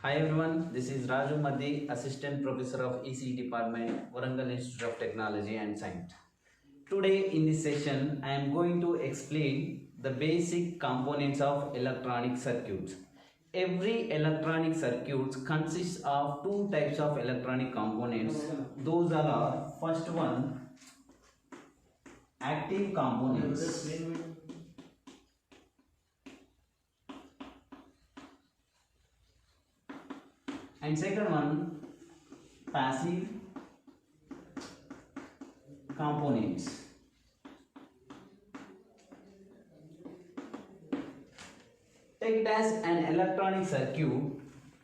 Hi everyone, this is Raju Madhi, Assistant Professor of EC Department, Warangal Institute of Technology and Science. Today in this session, I am going to explain the basic components of electronic circuits. Every electronic circuit consists of two types of electronic components. Those are first one, active components. And second one, passive components. Take it as an electronic circuit.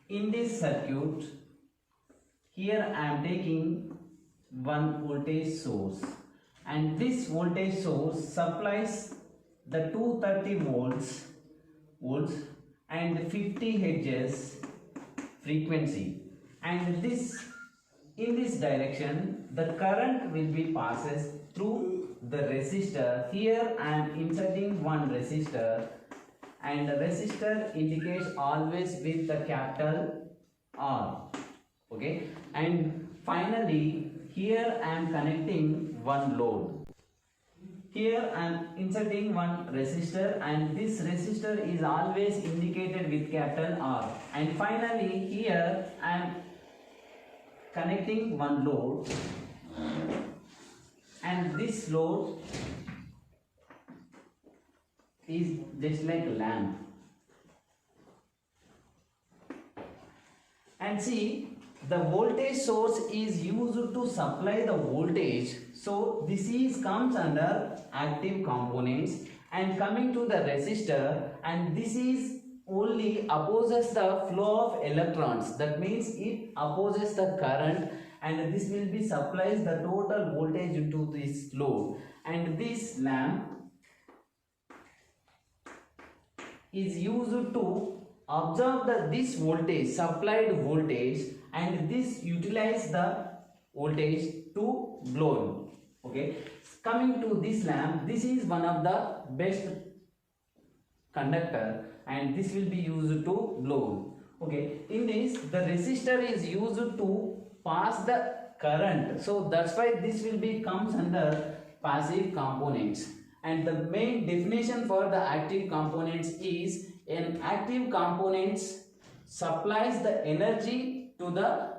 In this circuit, here I am taking one voltage source, and this voltage source supplies the 230 volts and 50 hertz frequency, and this in this direction the current will be passes through the resistor. Here I am inserting one resistor, and the resistor indicates always with the capital R. Okay, and finally here I am connecting one load. Here I am inserting one resistor, and this resistor is always indicated with capital R. And finally here I am connecting one load, and this load is just like a lamp. And see, the voltage source is used to supply the voltage, so this is comes under active components. And coming to the resistor, and this is only opposes the flow of electrons, that means it opposes the current, and this will be supplies the total voltage into this load. And this lamp is used to absorb this voltage, supplied voltage, and this utilize the voltage to glow. Okay, coming to this lamp, this is one of the best conductor, and this will be used to glow. Okay, in this the resistor is used to pass the current, so that's why this will be comes under passive components. And the main definition for the active components is an active components supplies the energy to the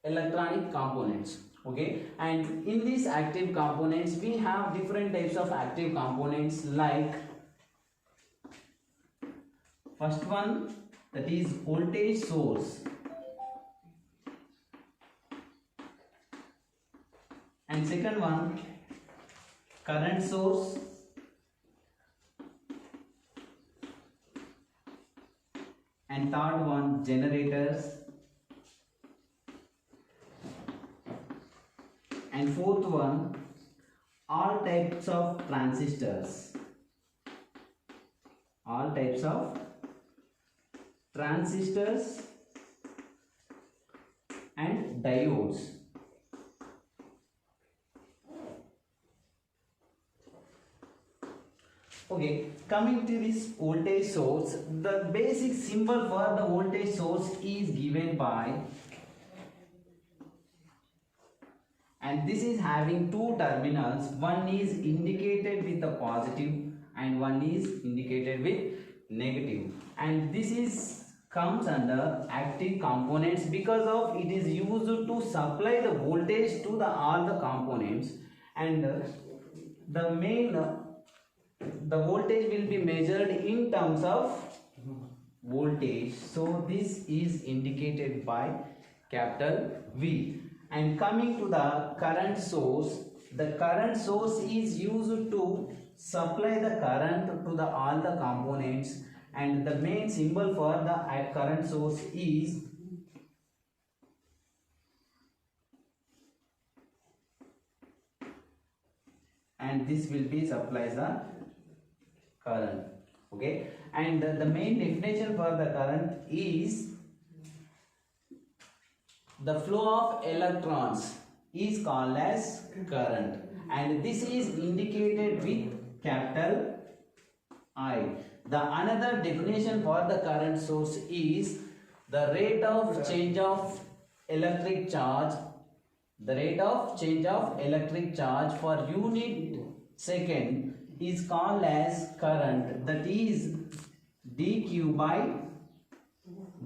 electronic components. Okay, and in these active components we have different types of active components, like first one, that is voltage source, and second one, current source, and third one, generators, and fourth one, all types of transistors, all types of transistors and diodes. Okay, coming to this voltage source, the basic symbol for the voltage source is given by, and this is having two terminals. One is indicated with the positive and one is indicated with negative, and this is comes under active components because of it is used to supply the voltage to the all the components. And the main the voltage will be measured in terms of voltage, so this is indicated by capital V. And coming to the current source, the current source is used to supply the current to the all the components, and the main symbol for the current source is and this will be supplies the current. Okay, and the main definition for the current is the flow of electrons is called as current, and this is indicated with capital I. The another definition for the current source is the rate of change of electric charge, the rate of change of electric charge for unit second is called as current, that is dq by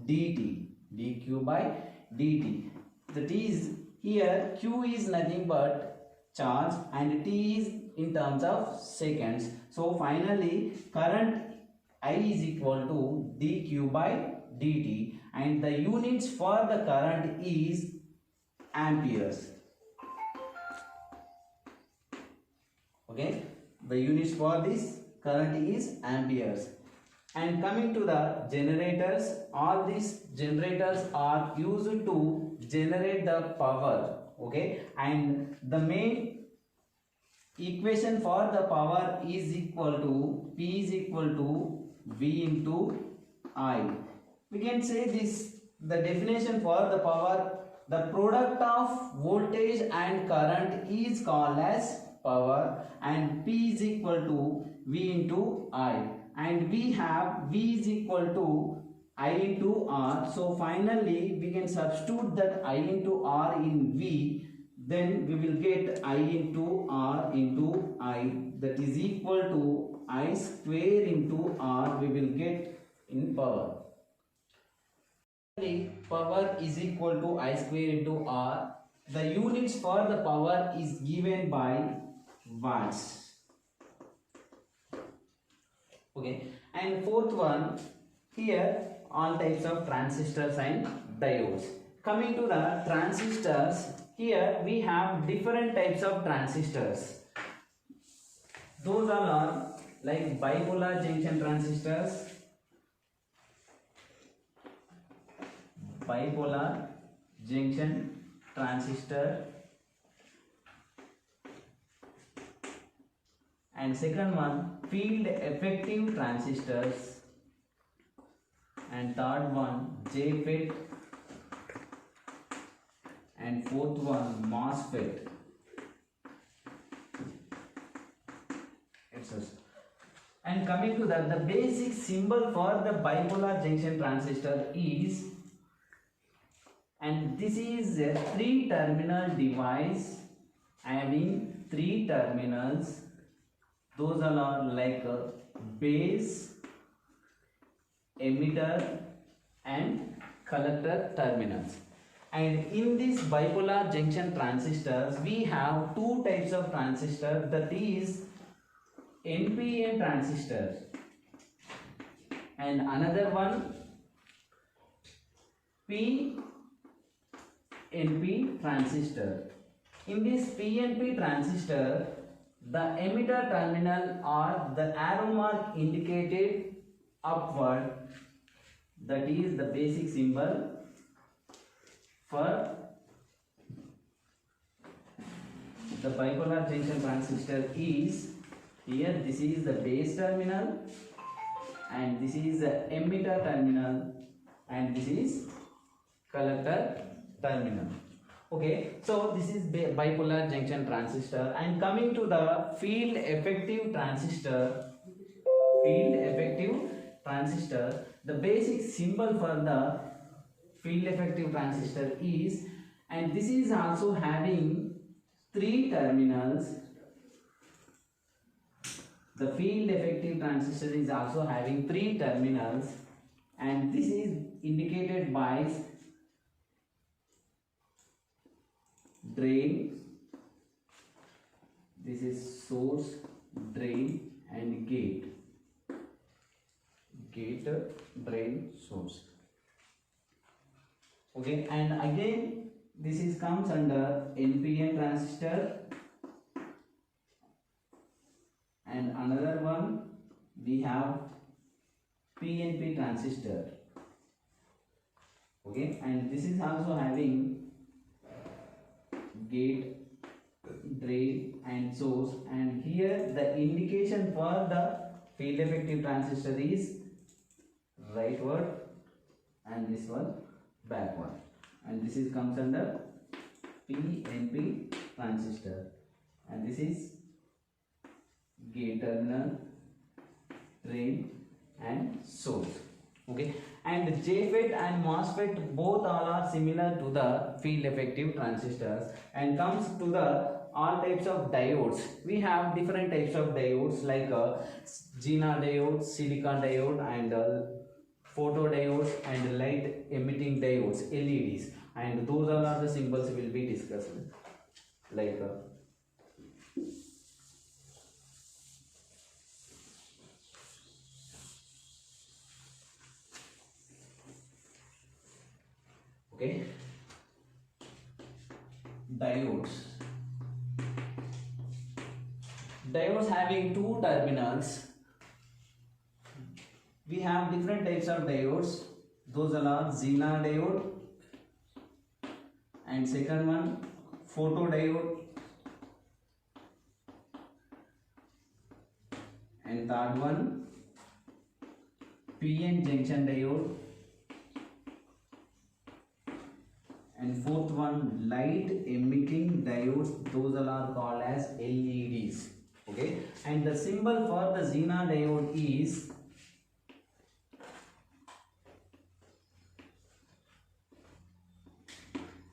dt, dq by dt, that is here q is nothing but charge and t is in terms of seconds. So finally current I is equal to dq by dt and the units for the current is amperes. Okay, the units for this current is amperes. And coming to the generators, all these generators are used to generate the power. Okay, and the main equation for the power is equal to P is equal to V into I. We can say this, the definition for the power, the product of voltage and current is called as power, and P is equal to V into I, and we have V is equal to I into R. So finally we can substitute that I into R in V, then we will get I into R into I, that is equal to I square into R we will get in power. Power is equal to I square into R. The units for the power is given by watts. Okay, and fourth one, here all types of transistors and diodes. Coming to the transistors, here we have different types of transistors. Those all are like bipolar junction transistors, bipolar junction transistor, and second one field effective transistors, and third one JFET, and fourth one MOSFET. And coming to that, the basic symbol for the bipolar junction transistor is, and this is a 3-terminal device having 3 terminals. Those are like base, emitter and collector terminals. And in these bipolar junction transistors we have 2 types of transistors, that is NPN transistor and another one PNP transistor. In this PNP transistor, the emitter terminal or the arrow mark indicated upward, that is the basic symbol for the bipolar junction transistor is, here this is the base terminal and this is the emitter terminal and this is collector terminal. Okay, so this is bipolar junction transistor. And coming to the field effective transistor, the basic symbol for the field effective transistor is, and this is also having 3 terminals. The field effective transistor is also having 3 terminals and this is indicated by drain, this is source, drain and gate, drain, source. Okay, and again this is comes under NPN transistor, and another one we have PNP transistor. Okay, and this is also having gate, drain and source, and here the indication for the field effective transistor is rightward and this one backward, and this is comes under PNP transistor, and this is gate terminal, drain and source. Okay, and JFET and MOSFET both all are similar to the field effective transistors. And comes to the all types of diodes, we have different types of diodes like Zener diode, silicon diode, and photodiodes, and light emitting diodes, LEDs, and those all are the symbols we will be discussing, like okay, diodes. Diodes having two terminals. We have different types of diodes. Those are Zener diode, and second one photodiode, and third one PN junction diode, and fourth one light emitting diodes. Those all are called as LEDs. Okay, and the symbol for the Zener diode is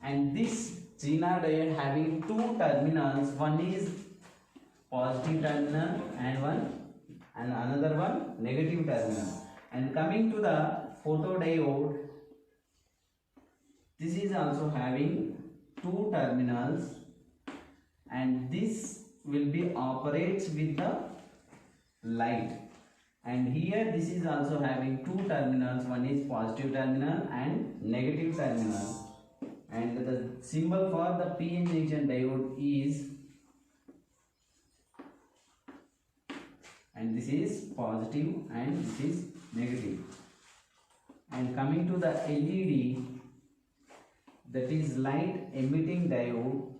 and this Zener diode having two terminals, one is positive terminal and another one negative terminal. And coming to the photodiode, this is also having two terminals, and this will be operates with the light. And here this is also having two terminals, one is positive terminal and negative terminal. And the symbol for the PN junction diode is, and this is positive and this is negative. And coming to the LED, that is light emitting diode,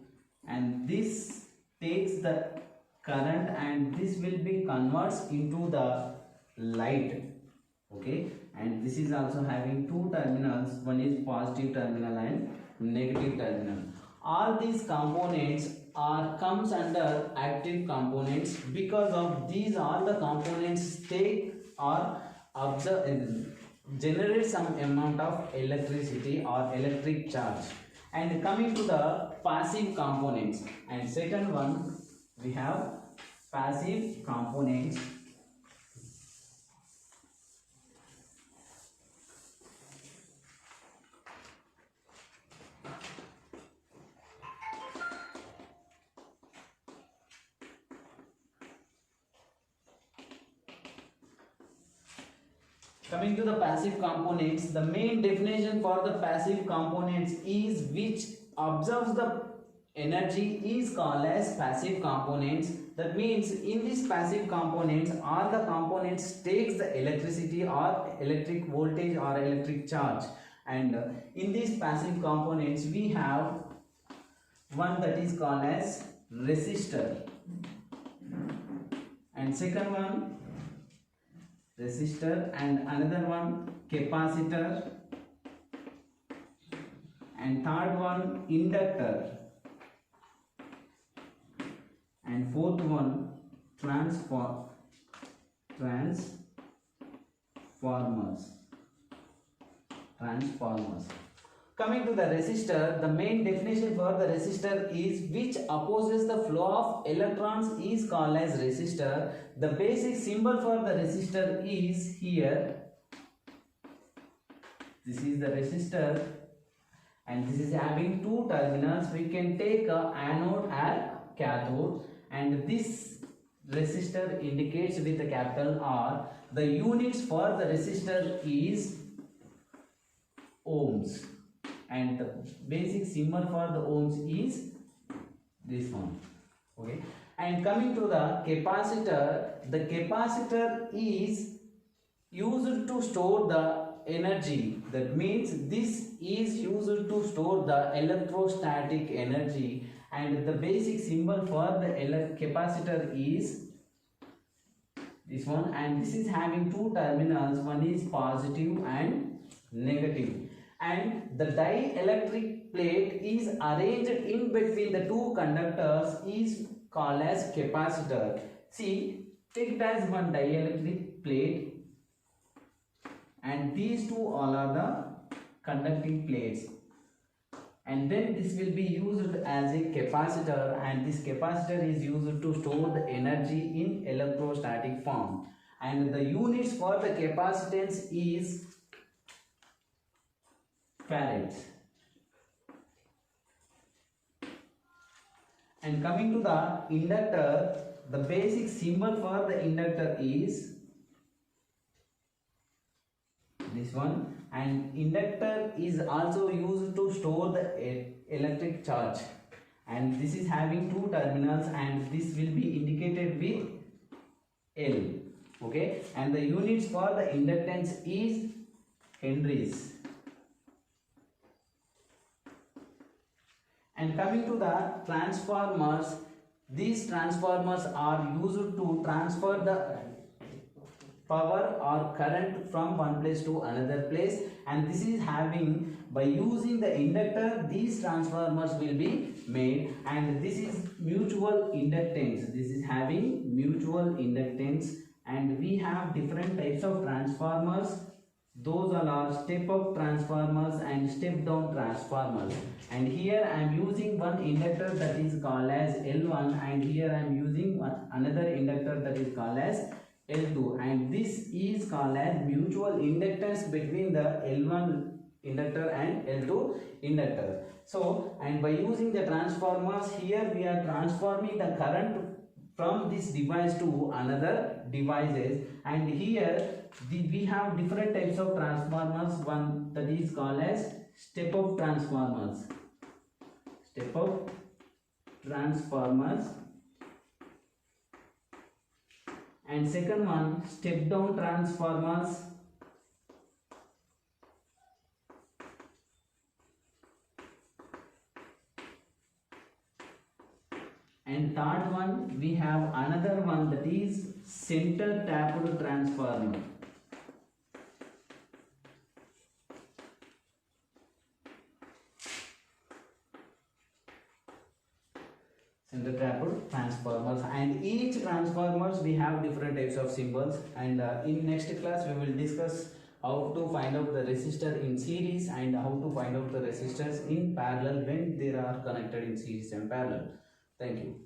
and this takes the current and this will be converts into the light. Okay, and this is also having two terminals, one is positive terminal and negative terminal. All these components are comes under active components because of these all the components take or observe generate some amount of electricity or electric charge. And coming to the passive components, and second one we have passive components. Coming to the passive components, the main definition for the passive components is which observes the energy is called as passive components. That means in these passive components, all the components takes the electricity or electric voltage or electric charge. And in these passive components we have one that is called as resistor, and second one resistor, and another one capacitor, and third one inductor, and fourth one transformers. Coming to the resistor, the main definition for the resistor is which opposes the flow of electrons is called as resistor. The basic symbol for the resistor is here. This is the resistor, and this is having two terminals. We can take a anode and cathode, and this resistor indicates with a capital R. The units for the resistor is ohms, and the basic symbol for the ohms is this one. Okay, and coming to the capacitor is used to store the energy. That means this is used to store the electrostatic energy, and the basic symbol for the capacitor is this one, and this is having two terminals, one is positive and negative. And the dielectric plate is arranged in between the two conductors is called as capacitor. See, take it as one dielectric plate, and these two all are the conducting plates, and then this will be used as a capacitor, and this capacitor is used to store the energy in electrostatic form, and the units for the capacitance is farads. And coming to the inductor, the basic symbol for the inductor is this one, and inductor is also used to store the electric charge, and this is having two terminals, and this will be indicated with L. Okay, and the units for the inductance is henries. And coming to the transformers, these transformers are used to transfer the power or current from one place to another place, and this is having, by using the inductor, these transformers will be made, and this is mutual inductance. This is having mutual inductance, and we have different types of transformers. Those all are step up transformers and step down transformers, and here I am using one inductor that is called as L1, and here I am using another inductor that is called as L2, and this is called as mutual inductance between the L1 inductor and L2 inductor. So, and by using the transformers, here we are transforming the current from this device to another devices, and here we have different types of transformers. One that is called as step up transformers, and second one step down transformers, and third one we have another one that is center tapped transformer. Center tapped transformers, and each transformers we have different types of symbols, and in next class we will discuss how to find out the resistor in series and how to find out the resistors in parallel when they are connected in series and parallel. Thank you.